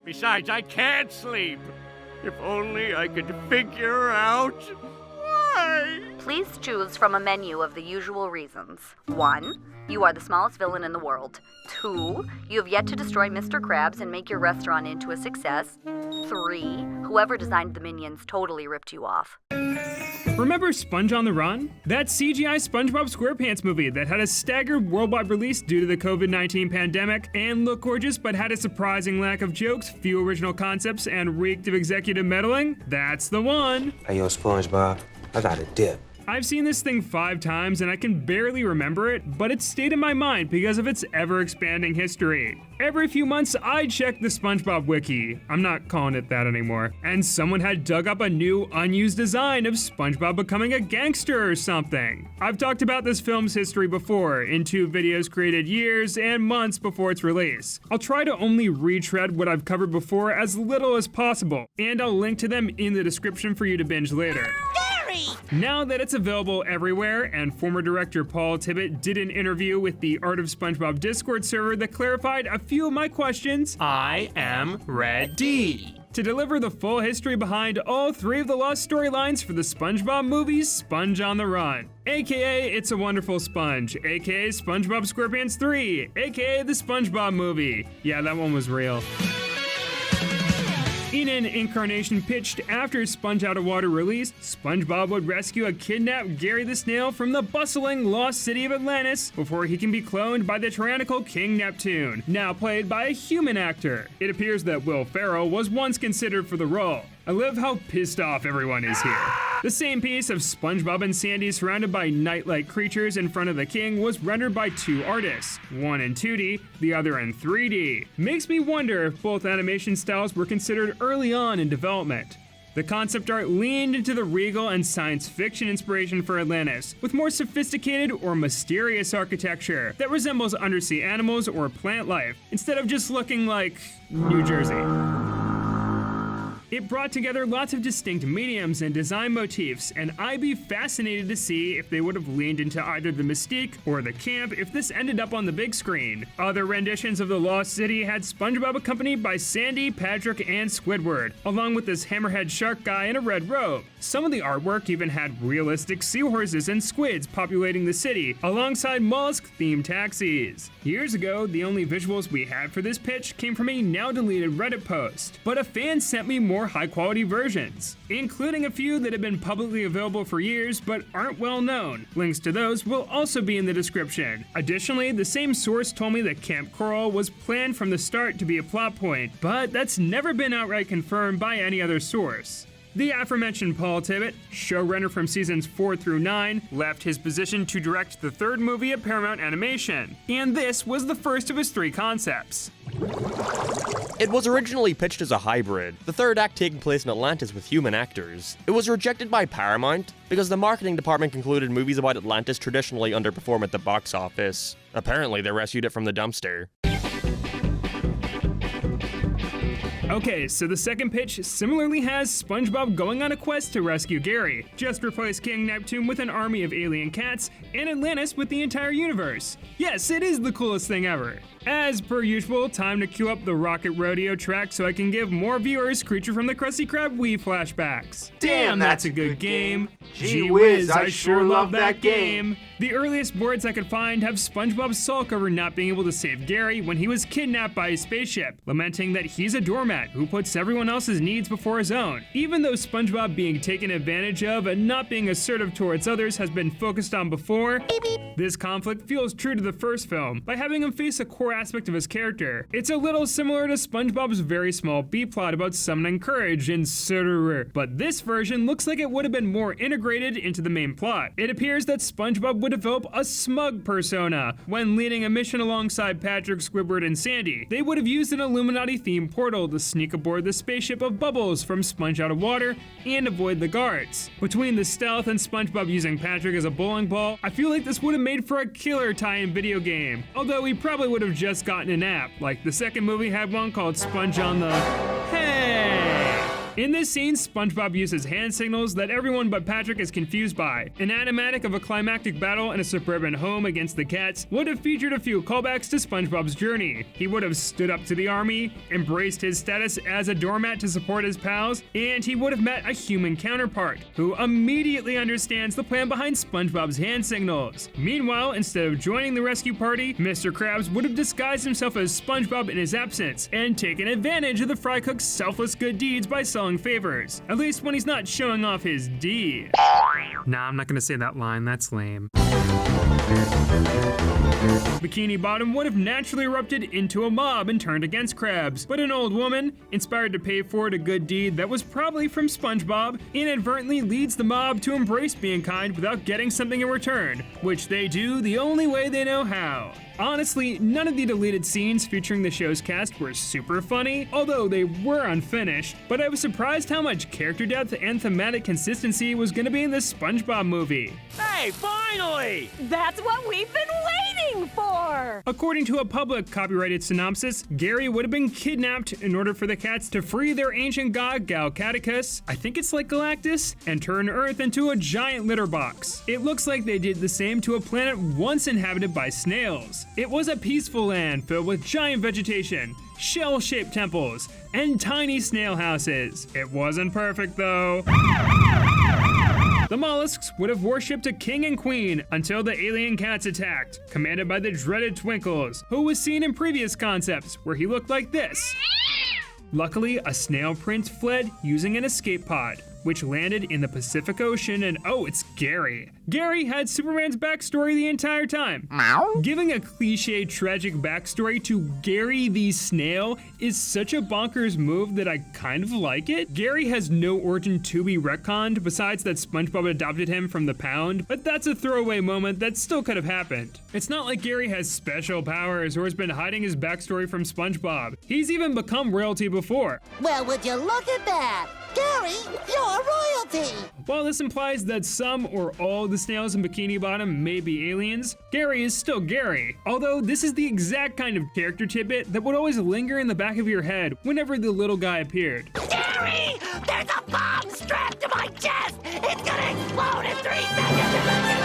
Besides, I can't sleep. If only I could figure out why. Please choose from a menu of the usual reasons. 1. You are the smallest villain in the world. 2. You have yet to destroy Mr. Krabs and make your restaurant into a success. 3. Whoever designed the minions totally ripped you off. Remember Sponge on the Run? That CGI SpongeBob SquarePants movie that had a staggered worldwide release due to the COVID-19 pandemic and looked gorgeous but had a surprising lack of jokes, few original concepts, and reeked of executive meddling? That's the one! Hey yo, SpongeBob, I got a dip. I've seen this thing 5 times and I can barely remember it, but it stayed in my mind because of its ever-expanding history. Every few months, I check the SpongeBob wiki. I'm not calling it that anymore. And someone had dug up a new, unused design of SpongeBob becoming a gangster or something. I've talked about this film's history before, in 2 videos created years and months before its release. I'll try to only retread what I've covered before as little as possible, and I'll link to them in the description for you to binge later. Now that it's available everywhere, and former director Paul Tibbitt did an interview with the Art of SpongeBob Discord server that clarified a few of my questions, I am ready to deliver the full history behind all 3 of the lost storylines for the SpongeBob movies Sponge on the Run, aka It's a Wonderful Sponge, aka SpongeBob SquarePants 3, aka the SpongeBob movie. Yeah, that one was real. In an incarnation pitched after Sponge Out of Water release, SpongeBob would rescue a kidnapped Gary the Snail from the bustling lost city of Atlantis before he can be cloned by the tyrannical King Neptune, now played by a human actor. It appears that Will Ferrell was once considered for the role. I love how pissed off everyone is here. The same piece of SpongeBob and Sandy surrounded by night-like creatures in front of the king was rendered by 2 artists, one in 2D, the other in 3D. Makes me wonder if both animation styles were considered early on in development. The concept art leaned into the regal and science fiction inspiration for Atlantis, with more sophisticated or mysterious architecture that resembles undersea animals or plant life, instead of just looking like New Jersey. It brought together lots of distinct mediums and design motifs, and I'd be fascinated to see if they would have leaned into either the mystique or the camp if this ended up on the big screen. Other renditions of the Lost City had SpongeBob accompanied by Sandy, Patrick, and Squidward, along with this hammerhead shark guy in a red robe. Some of the artwork even had realistic seahorses and squids populating the city, alongside mollusk-themed taxis. Years ago, the only visuals we had for this pitch came from a now-deleted Reddit post, but a fan sent me more high-quality versions, including a few that have been publicly available for years but aren't well known. Links to those will also be in the description. Additionally, the same source told me that Camp Coral was planned from the start to be a plot point, but that's never been outright confirmed by any other source. The aforementioned Paul Tibbitt, showrunner from seasons 4 through 9, left his position to direct the 3rd movie at Paramount Animation, and this was the first of his 3 concepts. It was originally pitched as a hybrid, the 3rd act taking place in Atlantis with human actors. It was rejected by Paramount because the marketing department concluded movies about Atlantis traditionally underperform at the box office. Apparently, they rescued it from the dumpster. Okay, so the second pitch similarly has SpongeBob going on a quest to rescue Gary. Just replace King Neptune with an army of alien cats, and Atlantis with the entire universe. Yes, it is the coolest thing ever. As per usual, time to cue up the Rocket Rodeo track so I can give more viewers Creature from the Krusty Krab Wii flashbacks. Damn, that's a good game. Gee whiz, I sure love that game. The earliest boards I could find have SpongeBob sulk over not being able to save Gary when he was kidnapped by his spaceship, lamenting that he's a doormat who puts everyone else's needs before his own. Even though SpongeBob being taken advantage of and not being assertive towards others has been focused on before, this conflict feels true to the first film by having him face a core aspect of his character. It's a little similar to SpongeBob's very small B-plot about summoning courage and but this version looks like it would have been more integrated into the main plot. It appears that SpongeBob would develop a smug persona when leading a mission alongside Patrick, Squidward, and Sandy. They would have used an Illuminati-themed portal to sneak aboard the spaceship of Bubbles from Sponge Out of Water and avoid the guards. Between the stealth and SpongeBob using Patrick as a bowling ball, I feel like this would have made for a killer tie-in video game, although we probably would have just gotten an app, like the second movie had one called Sponge on the... Hey! In this scene, SpongeBob uses hand signals that everyone but Patrick is confused by. An animatic of a climactic battle in a suburban home against the cats would have featured a few callbacks to SpongeBob's journey. He would have stood up to the army, embraced his status as a doormat to support his pals, and he would have met a human counterpart, who immediately understands the plan behind SpongeBob's hand signals. Meanwhile, instead of joining the rescue party, Mr. Krabs would have disguised himself as SpongeBob in his absence, and taken advantage of the fry cook's selfless good deeds by selling favors. At least when he's not showing off his deed. Nah, I'm not gonna say that line, that's lame. Bikini Bottom would have naturally erupted into a mob and turned against Krabs, but an old woman, inspired to pay forward a good deed that was probably from SpongeBob, inadvertently leads the mob to embrace being kind without getting something in return, which they do the only way they know how. Honestly, none of the deleted scenes featuring the show's cast were super funny, although they were unfinished, but I was surprised how much character depth and thematic consistency was gonna be in this SpongeBob movie. Hey, finally! That's what we've been waiting for! According to a public copyrighted synopsis, Gary would have been kidnapped in order for the cats to free their ancient god Galacticus, I think it's like Galactus, and turn Earth into a giant litter box. It looks like they did the same to a planet once inhabited by snails. It was a peaceful land filled with giant vegetation, shell-shaped temples, and tiny snail houses. It wasn't perfect though. The mollusks would have worshipped a king and queen until the alien cats attacked, commanded by the dreaded Twinkles, who was seen in previous concepts where he looked like this. Luckily, a snail prince fled using an escape pod, which landed in the Pacific Ocean, and oh, it's Gary. Gary had Superman's backstory the entire time. Giving a cliche tragic backstory to Gary the Snail is such a bonkers move that I kind of like it. Gary has no origin to be retconned besides that SpongeBob adopted him from the pound, but that's a throwaway moment that still could have happened. It's not like Gary has special powers or has been hiding his backstory from SpongeBob. He's even become royalty before. Well, would you look at that? Gary, you're royalty! While this implies that some or all the snails in Bikini Bottom may be aliens, Gary is still Gary. Although this is the exact kind of character tidbit that would always linger in the back of your head whenever the little guy appeared. Gary! There's a bomb strapped to my chest! It's gonna explode in 3 seconds!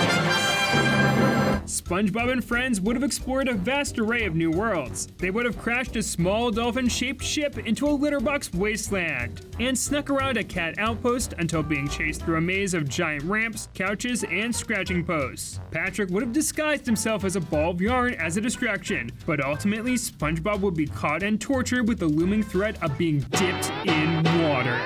SpongeBob and friends would have explored a vast array of new worlds. They would have crashed a small dolphin-shaped ship into a litterbox wasteland, and snuck around a cat outpost until being chased through a maze of giant ramps, couches, and scratching posts. Patrick would have disguised himself as a ball of yarn as a distraction, but ultimately SpongeBob would be caught and tortured with the looming threat of being dipped in water.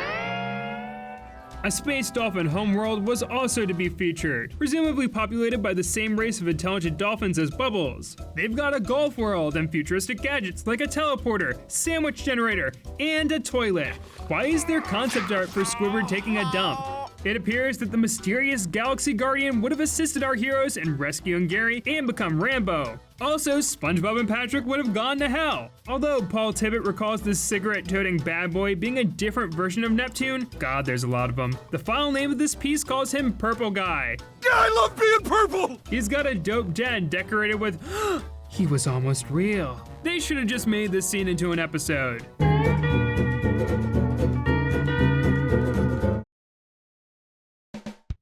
A space dolphin homeworld was also to be featured, presumably populated by the same race of intelligent dolphins as Bubbles. They've got a golf world and futuristic gadgets like a teleporter, sandwich generator, and a toilet. Why is there concept art for Squidward taking a dump? It appears that the mysterious Galaxy Guardian would have assisted our heroes in rescuing Gary and become Rambo. Also, SpongeBob and Patrick would have gone to hell. Although Paul Tibbet recalls this cigarette-toting bad boy being a different version of Neptune, God, there's a lot of them. The file name of this piece calls him Purple Guy. I love being purple! He's got a dope den decorated with, he was almost real. They should have just made this scene into an episode.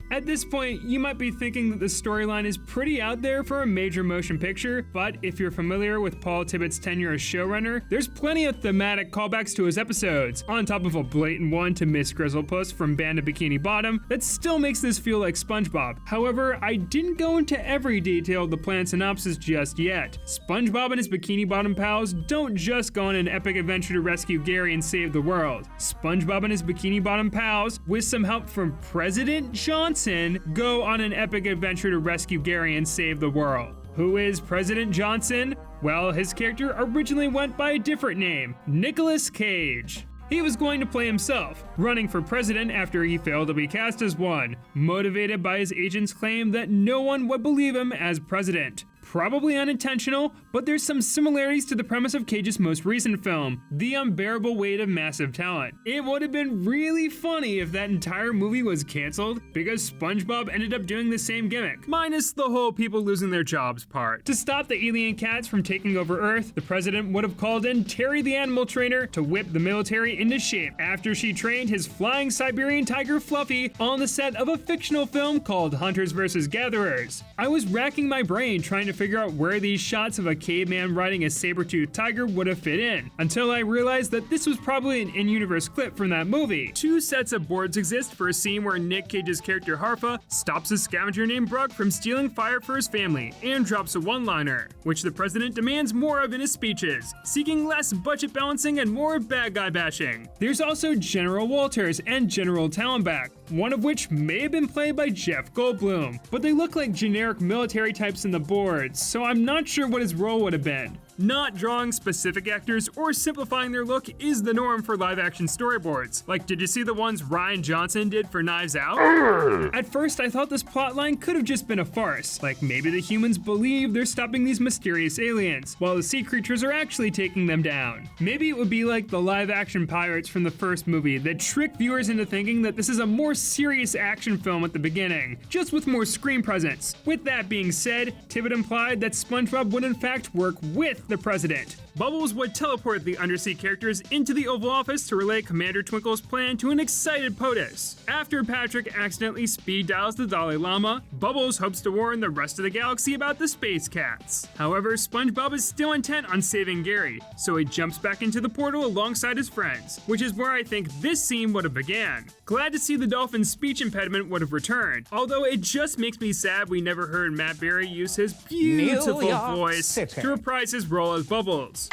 At this point, you might be thinking that the storyline is pretty out there for a major motion picture, but if you're familiar with Paul Tibbet's tenure as showrunner, there's plenty of thematic callbacks to his episodes, on top of a blatant one to Miss Grizzlepuss from Band of Bikini Bottom, that still makes this feel like SpongeBob. However, I didn't go into every detail of the planned synopsis just yet. SpongeBob and his Bikini Bottom pals don't just go on an epic adventure to rescue Gary and save the world. SpongeBob and his Bikini Bottom pals, with some help from President Johnson, go on an epic adventure to rescue Gary and save the world. Who is President Johnson? Well, his character originally went by a different name, Nicolas Cage. He was going to play himself, running for president after he failed to be cast as one, motivated by his agent's claim that no one would believe him as president. probably unintentional, but there's some similarities to the premise of Cage's most recent film, The Unbearable Weight of Massive Talent. It would have been really funny if that entire movie was canceled because SpongeBob ended up doing the same gimmick, minus the whole people losing their jobs part. To stop the alien cats from taking over Earth, the president would have called in Terry the animal trainer to whip the military into shape after she trained his flying Siberian tiger Fluffy on the set of a fictional film called Hunters vs. Gatherers. I was racking my brain trying to figure out where these shots of a caveman riding a saber-toothed tiger would have fit in, until I realized that this was probably an in-universe clip from that movie. Two sets of boards exist for a scene where Nick Cage's character Harfa stops a scavenger named Brooke from stealing fire for his family and drops a one-liner, which the president demands more of in his speeches, seeking less budget balancing and more bad guy bashing. There's also General Walters and General Talonbach, one of which may have been played by Jeff Goldblum, but they look like generic military types in the boards, so I'm not sure what his role would have been. Not drawing specific actors or simplifying their look is the norm for live-action storyboards. Like, did you see the ones Rian Johnson did for Knives Out? At first, I thought this plotline could have just been a farce. Like, maybe the humans believe they're stopping these mysterious aliens, while the sea creatures are actually taking them down. Maybe it would be like the live-action pirates from the first movie that trick viewers into thinking that this is a more serious action film at the beginning, just with more screen presence. With that being said, Tibbett implied that SpongeBob would in fact work with the president. Bubbles would teleport the undersea characters into the Oval Office to relay Commander Twinkle's plan to an excited POTUS. After Patrick accidentally speed dials the Dalai Lama, Bubbles hopes to warn the rest of the galaxy about the space cats. However, SpongeBob is still intent on saving Gary, so he jumps back into the portal alongside his friends, which is where I think this scene would have began. Glad to see the dolphin's speech impediment would have returned, although it just makes me sad we never heard Matt Berry use his beautiful voice to reprise his role as Bubbles.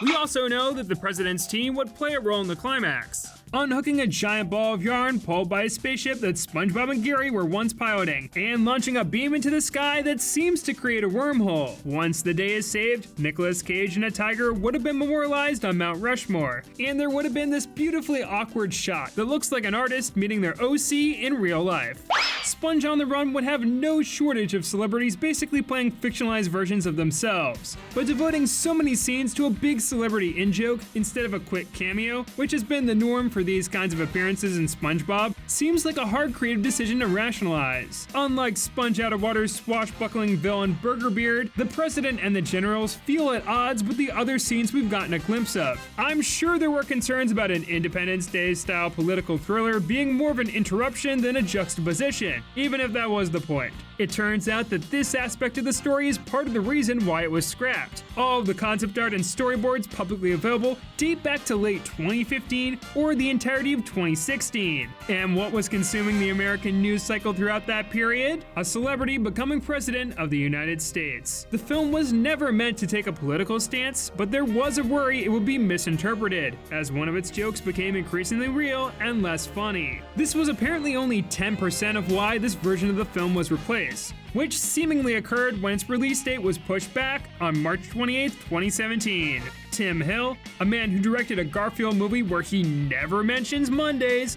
We also know that the president's team would play a role in the climax, unhooking a giant ball of yarn pulled by a spaceship that SpongeBob and Gary were once piloting, and launching a beam into the sky that seems to create a wormhole. Once the day is saved, Nicolas Cage and a tiger would have been memorialized on Mount Rushmore, and there would have been this beautifully awkward shot that looks like an artist meeting their OC in real life. Sponge on the Run would have no shortage of celebrities basically playing fictionalized versions of themselves, but devoting so many scenes to a big celebrity in-joke instead of a quick cameo, which has been the norm for these kinds of appearances in SpongeBob, seems like a hard creative decision to rationalize. Unlike Sponge Out of Water's swashbuckling villain Burger Beard, the president and the generals feel at odds with the other scenes we've gotten a glimpse of. I'm sure there were concerns about an Independence Day style political thriller being more of an interruption than a juxtaposition, even if that was the point. It turns out that this aspect of the story is part of the reason why it was scrapped. All of the concept art and storyboards publicly available date back to late 2015 or the entirety of 2016. And what was consuming the American news cycle throughout that period? A celebrity becoming president of the United States. The film was never meant to take a political stance, but there was a worry it would be misinterpreted, as one of its jokes became increasingly real and less funny. This was apparently only 10% of why this version of the film was replaced, which seemingly occurred when its release date was pushed back on March 28, 2017. Tim Hill, a man who directed a Garfield movie where he never mentions Mondays,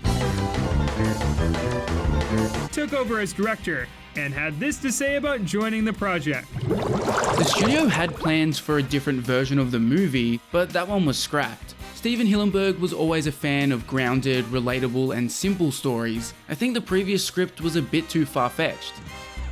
took over as director and had this to say about joining the project. The studio had plans for a different version of the movie, but that one was scrapped. Steven Hillenburg was always a fan of grounded, relatable, and simple stories. I think the previous script was a bit too far-fetched.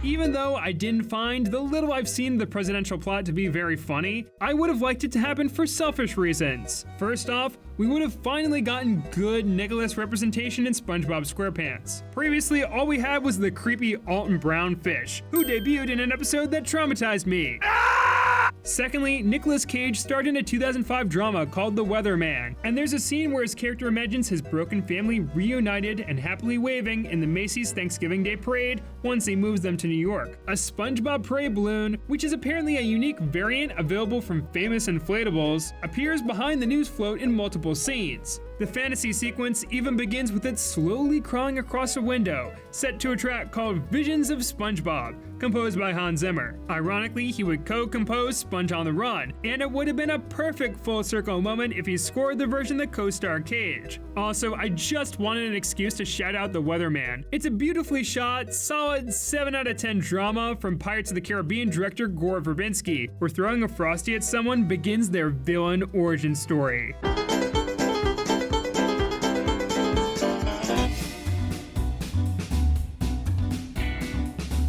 Even though I didn't find the little I've seen of the presidential plot to be very funny, I would have liked it to happen for selfish reasons. First off, we would have finally gotten good Nicholas representation in SpongeBob SquarePants. Previously, all we had was the creepy Alton Brown fish, who debuted in an episode that traumatized me. Secondly, Nicolas Cage starred in a 2005 drama called The Weatherman, and there's a scene where his character imagines his broken family reunited and happily waving in the Macy's Thanksgiving Day Parade once he moves them to New York. A SpongeBob parade balloon, which is apparently a unique variant available from Famous Inflatables, appears behind the news float in multiple scenes. The fantasy sequence even begins with it slowly crawling across a window, set to a track called Visions of SpongeBob, composed by Hans Zimmer. Ironically, he would co-compose Sponge on the Run, and it would have been a perfect full circle moment if he scored the version that co-starred Cage. Also, I just wanted an excuse to shout out The Weatherman. It's a beautifully shot, solid 7 out of 10 drama from Pirates of the Caribbean director Gore Verbinski, where throwing a Frosty at someone begins their villain origin story.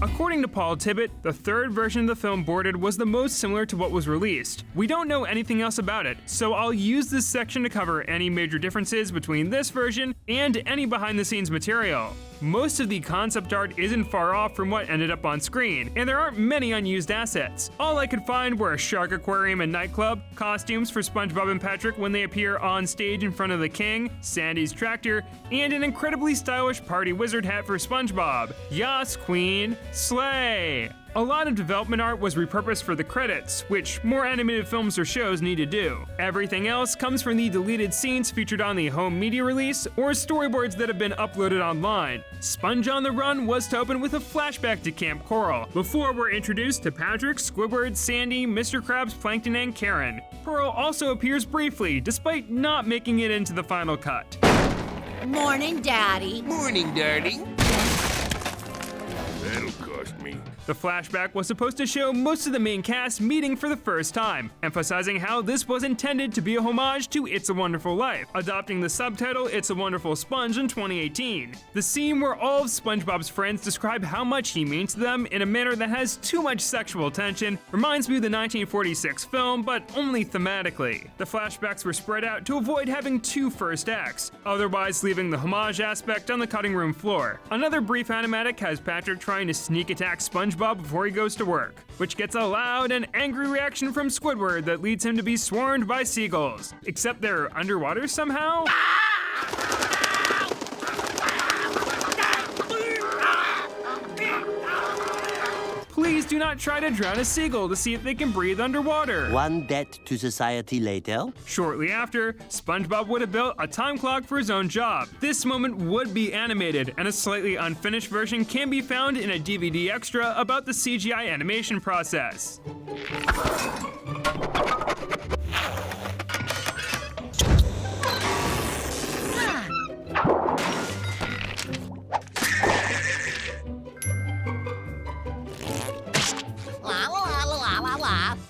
According to Paul Tibbett, the third version of the film boarded was the most similar to what was released. We don't know anything else about it, so I'll use this section to cover any major differences between this version and any behind-the-scenes material. Most of the concept art isn't far off from what ended up on screen, and there aren't many unused assets. All I could find were a shark aquarium and nightclub, costumes for SpongeBob and Patrick when they appear on stage in front of the king, Sandy's tractor, and an incredibly stylish party wizard hat for SpongeBob. Yas, Queen, slay! A lot of development art was repurposed for the credits, which more animated films or shows need to do. Everything else comes from the deleted scenes featured on the home media release or storyboards that have been uploaded online. Sponge on the Run was to open with a flashback to Camp Coral, before we're introduced to Patrick, Squidward, Sandy, Mr. Krabs, Plankton, and Karen. Pearl also appears briefly, despite not making it into the final cut. Morning, Daddy. Morning, darling. That'll cost me. The flashback was supposed to show most of the main cast meeting for the first time, emphasizing how this was intended to be a homage to It's a Wonderful Life, adopting the subtitle It's a Wonderful Sponge in 2018. The scene where all of SpongeBob's friends describe how much he means to them in a manner that has too much sexual tension reminds me of the 1946 film, but only thematically. The flashbacks were spread out to avoid having two first acts, otherwise leaving the homage aspect on the cutting room floor. Another brief animatic has Patrick trying to sneak attack SpongeBob before he goes to work, which gets a loud and angry reaction from Squidward that leads him to be swarmed by seagulls. Except they're underwater somehow? Please do not try to drown a seagull to see if they can breathe underwater. One debt to society later. Shortly after, SpongeBob would have built a time clock for his own job. This moment would be animated, and a slightly unfinished version can be found in a DVD extra about the CGI animation process.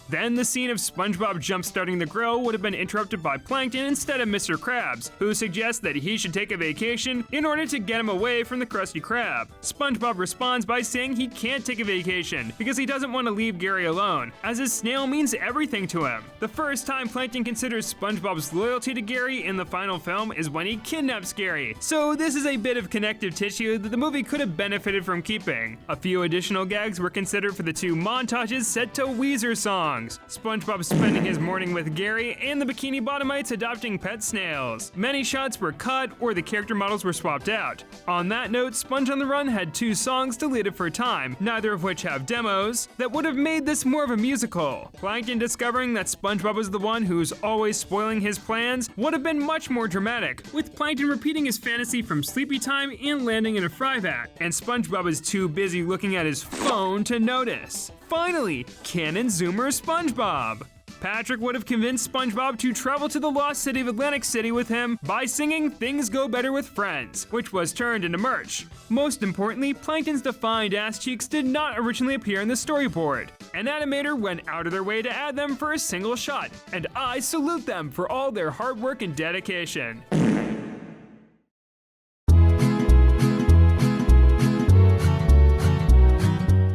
Then the scene of SpongeBob jump-starting the grill would have been interrupted by Plankton instead of Mr. Krabs, who suggests that he should take a vacation in order to get him away from the Krusty Krab. SpongeBob responds by saying he can't take a vacation because he doesn't want to leave Gary alone, as his snail means everything to him. The first time Plankton considers SpongeBob's loyalty to Gary in the final film is when he kidnaps Gary, so this is a bit of connective tissue that the movie could have benefited from keeping. A few additional gags were considered for the two montages set to Weezer songs. SpongeBob spending his morning with Gary, and the Bikini Bottomites adopting pet snails. Many shots were cut or the character models were swapped out. On that note, Sponge on the Run had two songs deleted for time, neither of which have demos, that would have made this more of a musical. Plankton discovering that SpongeBob was the one who's always spoiling his plans would have been much more dramatic, with Plankton repeating his fantasy from sleepy time and landing in a fry vat, and SpongeBob is too busy looking at his phone to notice. Finally, Canon Zoomer SpongeBob. Patrick would have convinced SpongeBob to travel to the lost city of Atlantic City with him by singing Things Go Better with Friends, which was turned into merch. Most importantly, Plankton's defined ass cheeks did not originally appear in the storyboard. An animator went out of their way to add them for a single shot, and I salute them for all their hard work and dedication.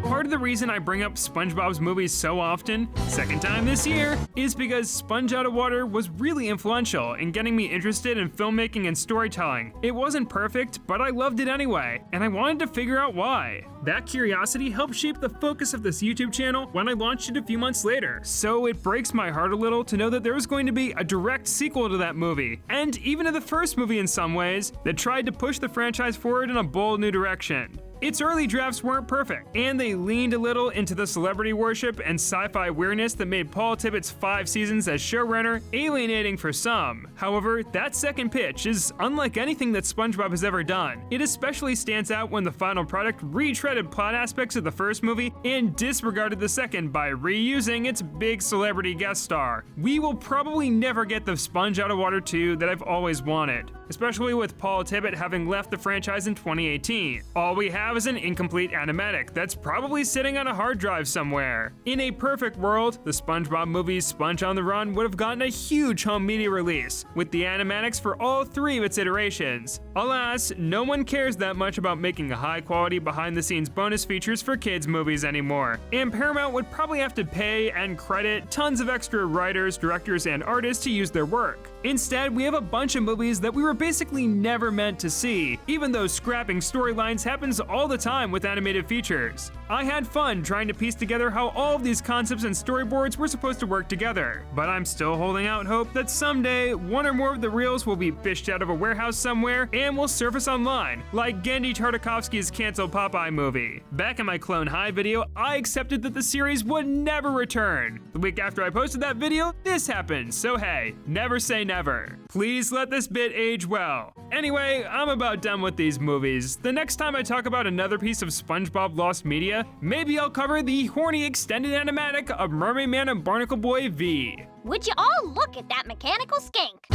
Part of the reason I bring up SpongeBob's movies so often, second time this year, is because Sponge Out of Water was really influential in getting me interested in filmmaking and storytelling. It wasn't perfect, but I loved it anyway, and I wanted to figure out why. That curiosity helped shape the focus of this YouTube channel when I launched it a few months later, so it breaks my heart a little to know that there was going to be a direct sequel to that movie, and even to the first movie in some ways, that tried to push the franchise forward in a bold new direction. Its early drafts weren't perfect, and they leaned a little into the celebrity worship and sci-fi weirdness that made Paul Tibbitt's 5 seasons as showrunner alienating for some. However, that second pitch is unlike anything that SpongeBob has ever done. It especially stands out when the final product retreaded plot aspects of the first movie and disregarded the second by reusing its big celebrity guest star. We will probably never get the Sponge Out of Water 2 that I've always wanted, especially with Paul Tibbitt having left the franchise in 2018. All we have is an incomplete animatic that's probably sitting on a hard drive somewhere. In a perfect world, the SpongeBob movie's Sponge on the Run would have gotten a huge home media release, with the animatics for all 3 of its iterations. Alas, no one cares that much about making a high-quality behind-the-scenes bonus features for kids' movies anymore, and Paramount would probably have to pay and credit tons of extra writers, directors, and artists to use their work. Instead, we have a bunch of movies that we were basically never meant to see, even though scrapping storylines happens all the time with animated features. I had fun trying to piece together how all of these concepts and storyboards were supposed to work together, but I'm still holding out hope that someday one or more of the reels will be fished out of a warehouse somewhere and will surface online, like Genndy Tartakovsky's canceled Popeye movie. Back in my Clone High video, I accepted that the series would never return. The week after I posted that video, this happened, so hey, never say never. Please let this bit age well. Anyway, I'm about done with these movies. The next time I talk about another piece of SpongeBob Lost Media, maybe I'll cover the horny extended animatic of Mermaid Man and Barnacle Boy V. Would you all look at that mechanical skink?